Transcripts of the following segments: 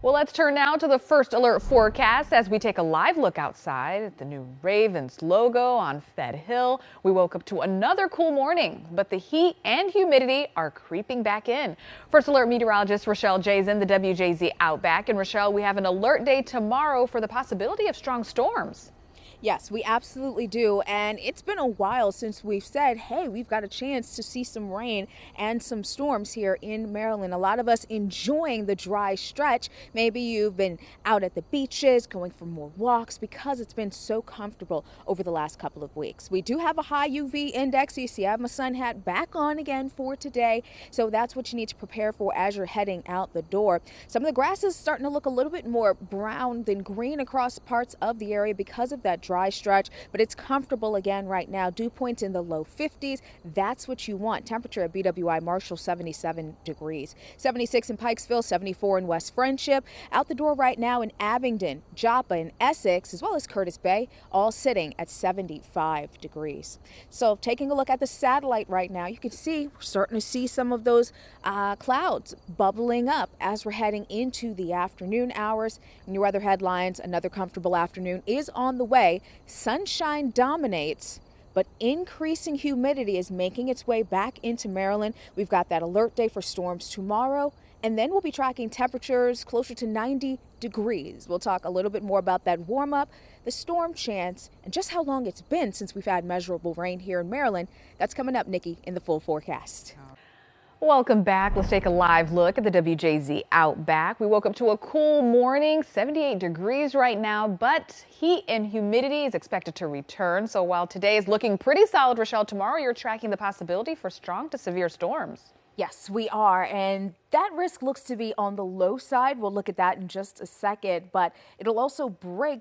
Well, let's turn now to the first alert forecast as we take a live look outside at the new Ravens logo on Fed Hill. We woke up to another cool morning, but the heat and humidity are creeping back in. First alert meteorologist Rochelle J's in the WJZ Outback. And Rochelle, we have an alert day tomorrow for the possibility of strong storms. Yes, we absolutely do. And it's been a while since we've said, hey, we've got a chance to see some rain and some storms here in Maryland. A lot of us enjoying the dry stretch. Maybe you've been out at the beaches, going for more walks because it's been so comfortable over the last couple of weeks. We do have a high UV index. You see, I have my sun hat back on again for today. So that's what you need to prepare for as you're heading out the door. Some of the grass is starting to look a little bit more brown than green across parts of the area because of that dry stretch, but it's comfortable again right now. Dew points in the low 50s. That's what you want. Temperature at BWI Marshall 77 degrees. 76 in Pikesville, 74 in West Friendship. Out the door right now in Abingdon, Joppa, and Essex, as well as Curtis Bay, all sitting at 75 degrees. So taking a look at the satellite right now, you can see we're starting to see some of those clouds bubbling up as we're heading into the afternoon hours. In your weather headlines, another comfortable afternoon is on the way. Sunshine dominates, but increasing humidity is making its way back into Maryland. We've got that alert day for storms tomorrow, and then we'll be tracking temperatures closer to 90 degrees. We'll talk a little bit more about that warm up, the storm chance, and just how long it's been since we've had measurable rain here in Maryland. That's coming up, Nikki, in the full forecast. Welcome back. Let's take a live look at the WJZ Outback. We woke up to a cool morning, 78 degrees right now, but heat and humidity is expected to return. So while today is looking pretty solid, Rochelle, tomorrow you're tracking the possibility for strong to severe storms. Yes, we are. And that risk looks to be on the low side. We'll look at that in just a second, but it'll also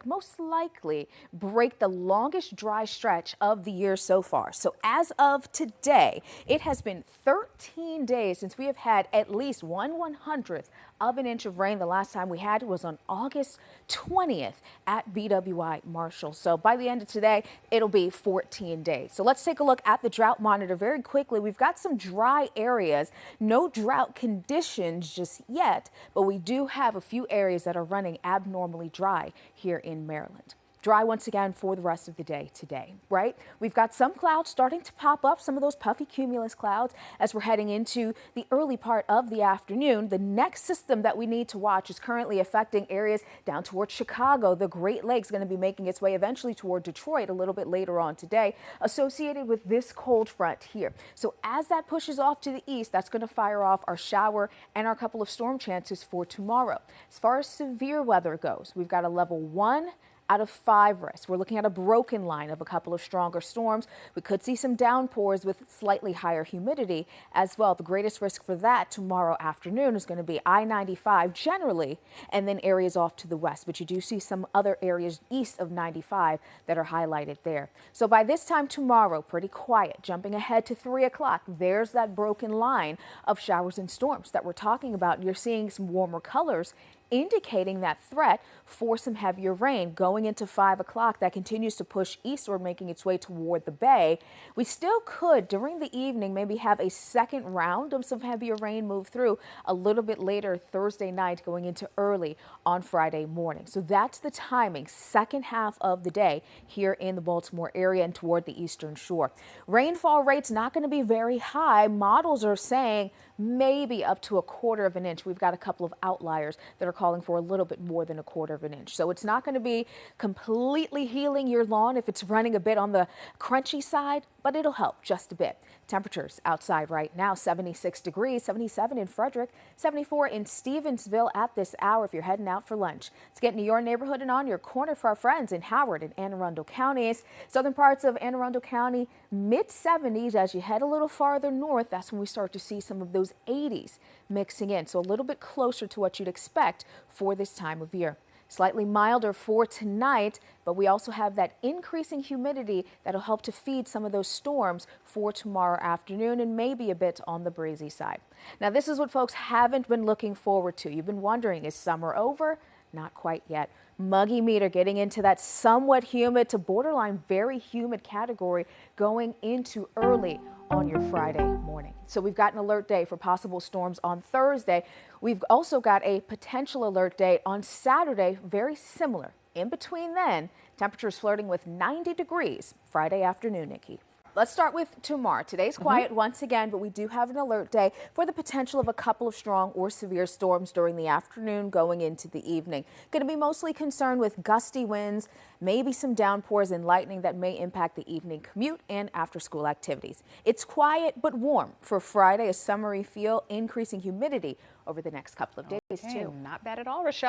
most likely break the longest dry stretch of the year so far. So as of today, it has been 13 days since we have had at least 1/100th of an inch of rain. The last time we had it was on August 20th at BWI Marshall. So by the end of today, it'll be 14 days. So let's take a look at the drought monitor very quickly. We've got some dry areas, no drought conditions just yet, but we do have a few areas that are running abnormally dry here in Maryland. Dry once again for the rest of the day today, right? We've got some clouds starting to pop up, some of those puffy cumulus clouds as we're heading into the early part of the afternoon. The next system that we need to watch is currently affecting areas down towards Chicago. The Great Lakes going to be making its way eventually toward Detroit a little bit later on today, associated with this cold front here. So as that pushes off to the east, that's going to fire off our shower and our couple of storm chances for tomorrow. As far as severe weather goes, we've got a level 1 out of 5 risk. We're looking at a broken line of a couple of stronger storms. We could see some downpours with slightly higher humidity as well. The greatest risk for that tomorrow afternoon is going to be I-95 generally, and then areas off to the west. But you do see some other areas east of 95 that are highlighted there. So by this time tomorrow, pretty quiet. Jumping ahead to 3 o'clock, there's that broken line of showers and storms that we're talking about. You're seeing some warmer colors indicating that threat for some heavier rain. Going into 5 o'clock, that continues to push eastward, making its way toward the bay. We still could, during the evening, maybe have a second round of some heavier rain move through a little bit later Thursday night, going into early on Friday morning. So that's the timing, second half of the day here in the Baltimore area and toward the eastern shore. Rainfall rates not going to be very high. Models are saying maybe up to 1/4 of an inch. We've got a couple of outliers that are calling for a little bit more than 1/4 of an inch. So it's not going to be completely healing your lawn if it's running a bit on the crunchy side, but it'll help just a bit. Temperatures outside right now, 76 degrees, 77 in Frederick, 74 in Stevensville at this hour if you're heading out for lunch. Let's get into your neighborhood and on your corner for our friends in Howard and Anne Arundel counties. Southern parts of Anne Arundel County, mid-70s. As you head a little farther north, that's when we start to see some of those 80s mixing in. So a little bit closer to what you'd expect for this time of year. Slightly milder for tonight, but we also have that increasing humidity that'll help to feed some of those storms for tomorrow afternoon and maybe a bit on the breezy side. Now, this is what folks haven't been looking forward to. You've been wondering, is summer over? Not quite yet. Muggy meter getting into that somewhat humid to borderline very humid category going into early on your Friday morning. So we've got an alert day for possible storms on Thursday. We've also got a potential alert day on Saturday, very similar. In between then, temperatures flirting with 90 degrees Friday afternoon, Nikki. Let's start with tomorrow. Today's quiet once again, but we do have an alert day for the potential of a couple of strong or severe storms during the afternoon going into the evening. Going to be mostly concerned with gusty winds, maybe some downpours and lightning that may impact the evening commute and after school activities. It's quiet but warm for Friday, a summery feel, increasing humidity over the next couple of days too. Not bad at all, Rochelle.